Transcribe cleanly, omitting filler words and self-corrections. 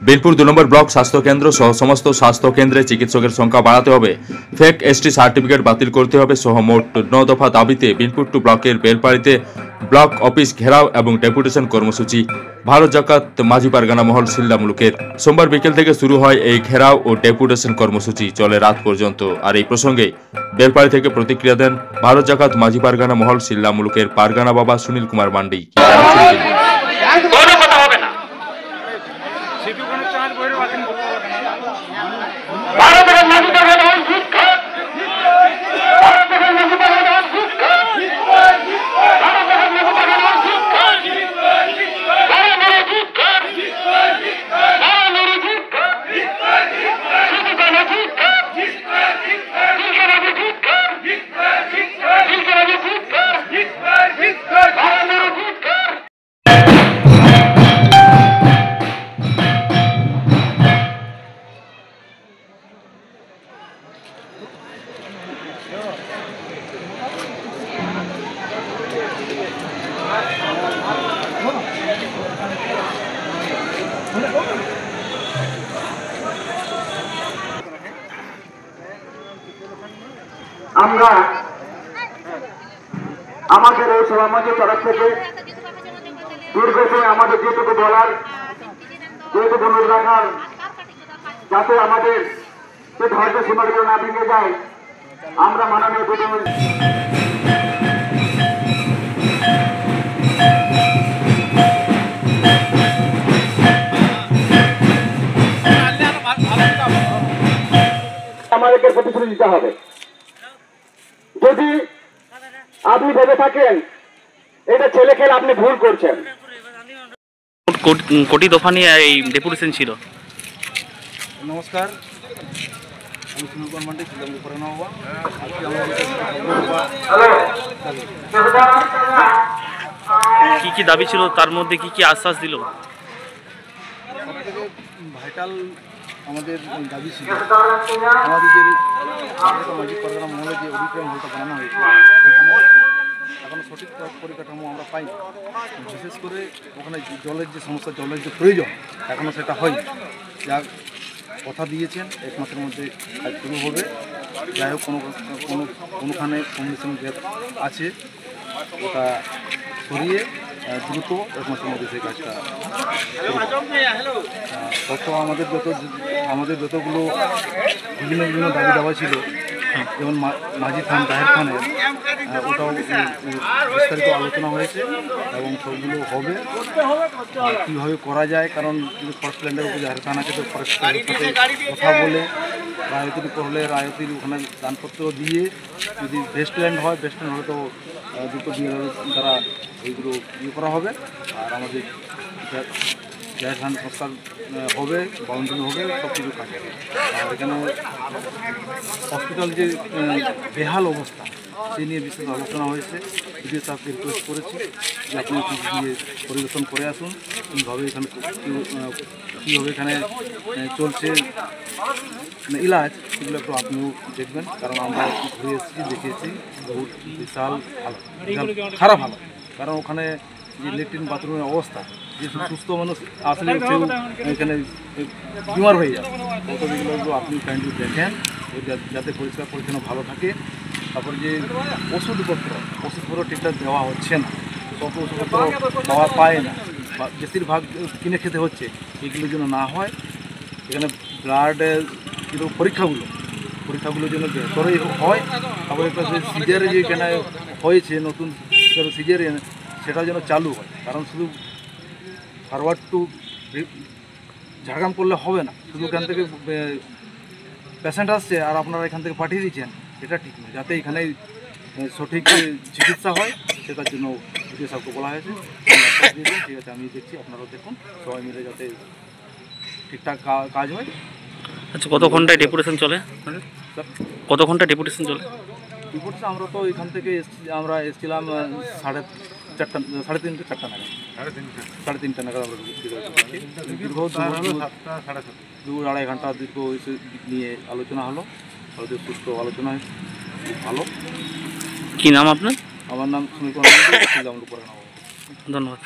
বিনপুর 2 নম্বর block স্বাস্থ্য কেন্দ্র সহ সমস্ত স্বাস্থ্য কেন্দ্রে চিকিৎসকের সংখ্যা বাড়াতে হবে, ফেক এসটি সার্টিফিকেট বাতিল করতে হবে সহ মোট 9 দফা দাবিতে বিনপুর 2 ব্লকের বেলপাড়িতে ব্লক অফিস ঘেরাও এবং ডেপুটেশন কর্মসূচি। ভারত জাকাত মাঝি পারগানা মহল সিল্লা মুলুকের সোমবার বিকেল থেকে শুরু হয় এই ঘেরাও ও ডেপুটেশন কর্মসূচি, চলে রাত পর্যন্ত। আর এই প্রসঙ্গে বেলপাড়ি থেকে প্রতিক্রিয়া দেন ভারত জাকাত মাঝি পারগানা মহল সিল্লা মুলুকের পারগানা বাবা সুনীল কুমার মান্ডি। আমরা আমাদের এই সমাজের তরফ থেকে দীর্ঘ সময় আমাদের যেটুকু বলার, যেটুকু অনুরোধ রাখার, যাতে আমাদের যে ধৈর্য সীমাগুলো না ভেঙে যায়, আমরা মাননীয় প্রধানমন্ত্রী আমাদেরকে প্রতিশ্রুতি দিতে হবে। যদি আপনি ভেবে থাকেন এটা ছেলে খেলে, আপনি ভুল করছেন। কোটি দফা নিয়ে এই ডেপুটেশন ছিল। নমস্কার, আমি সুনীল কুমার মান্ডি, কি কি দাবি ছিল, তার মধ্যে কি কি আশ্বাস দিল? ভাইটাল আমাদের দাবি ছিল আমাদের যে মাঝি পারগানা মহলে যে অডিটোরিয়াম হলটা বানানো হয়েছে, ওখানে এখনো সঠিক পরিকাঠামো আমরা পাই। বিশেষ করে ওখানে জলের যে সমস্যা, জলের যে প্রয়োজন, এখনও সেটা হয়নি। যা কথা দিয়েছেন 1 মাসের মধ্যে কাজ শুরু হবে। যাই হোক, কোনোখানে কমিউনিকেশন গ্যাপ আছে, ওটা সরিয়ে দ্রুত 1 মাসের মধ্যে সেই কাজটা। তত আমাদের যতগুলো বিভিন্ন দাবি দেওয়া ছিল, যেমন মাঝি খান তাহের খানের, ওটাও বিস্তারিত আলোচনা হয়েছে এবং সবগুলো হবে। কীভাবে করা যায়, কারণ ফরেস্ট ল্যান্ডের উপর জাহের খান আছে, তো ফরেস্ট কথা বলে রায়তির করলে রায়তির ওখানে দানপত্র দিয়ে, যদি বেস্ট ল্যান্ড হয়, বেস্ট ল্যান্ড হলে তো দুটো দ্বারা এইগুলো করা হবে। আর আমাদের জাহের খান সংস্কার হবে, বাউন্ডারি হবে, সব কিছু কাজ হবে। আর এখানে হসপিটাল যে বেহাল অবস্থা, সে নিয়ে বিশেষ আলোচনা হয়েছে। বিডিও সাহেবকে রিকোয়েস্ট করেছি যে আপনি গিয়ে পরিদর্শন করে আসুন, কীভাবে এখানে এখানে চলছে ইলাজ, সেগুলো একটু আপনিও দেখবেন। কারণ আমরা ঘুরে এসেছি, দেখেছি, বহুত বিশাল খারাপ হালত। কারণ ওখানে যে ল্যাট্রিন বাথরুমের অবস্থা, যে সুস্থ মানুষ আসলে সেও এখানে বিমার হয়ে যাবে। কতগুলো আপনি কাইন্ডলি দেখেন, যাতে পরিষ্কার পরিচ্ছন্ন ভালো থাকে। তারপরে যে ওষুধপত্র ঠিকঠাক দেওয়া হচ্ছে না, কত ওষুধপত্র পাওয়া পায় না, বেশিরভাগ কিনে খেতে হচ্ছে। এগুলোর জন্য না হয়, এখানে ব্লাডের কিন্তু পরীক্ষাগুলোর জন্য বেহতরই হয়। তারপরে একটা যে সিজারে যে এখানে হয়েছে নতুন সিজারে, সেটা যেন চালু হয়। কারণ শুধু ফরওয়ার্ড টু ঝাড়গ্রাম করলে হবে না, শুধু এখান থেকে পেশেন্ট আসছে আর আপনারা এখান থেকে পাঠিয়ে দিচ্ছেন, এটা ঠিক নয়। যাতে এখানে সঠিক চিকিৎসা হয়, সেটার জন্য বিডিও সাহেবকে বলা হয়েছে। ঠিক আছে, আমি দেখছি, আপনারাও দেখুন, সবাই মিলে যাতে ঠিকঠাক কাজ হয়। আচ্ছা, কত ঘন্টায় ডেপুটেশন চলে? কত ঘন্টা ডেপুটেশন চলে? ডেপুটেশন আমরা তো এখান থেকে আমরা এসেছিলাম 3:30 4টা নাগাদ। 3:30 নাগাদ আমরা দীর্ঘ 2-2.5 ঘন্টা দীর্ঘ নিয়ে আলোচনা হলো, আমাদের সুস্থ আলোচনা হয়েছে, খুব ভালো। কী নাম আপনার? আমার নাম সুনীল কুমার, ধন্যবাদ।